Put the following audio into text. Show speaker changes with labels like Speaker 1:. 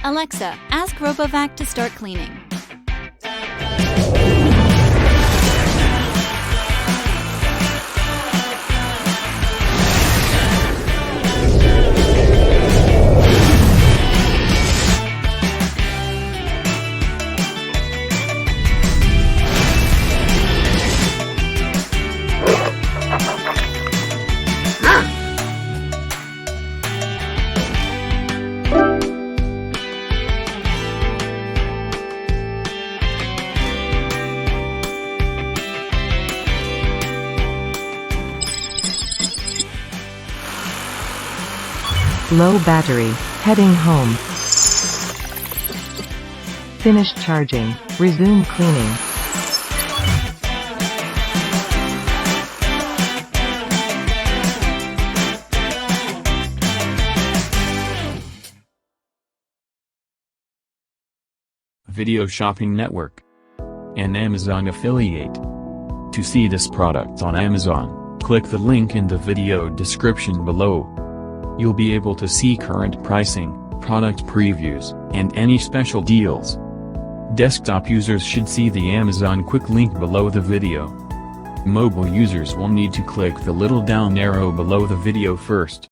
Speaker 1: Alexa, ask RoboVac to start cleaning.
Speaker 2: Low battery, heading home. Finished charging, resume cleaning.
Speaker 3: Video Shopping Network. An Amazon affiliate. To see this product on Amazon, click the link in the video description below. You'll be able to see current pricing, product previews, and any special deals. Desktop users should see the Amazon quick link below the video. Mobile users will need to click the little down arrow below the video first.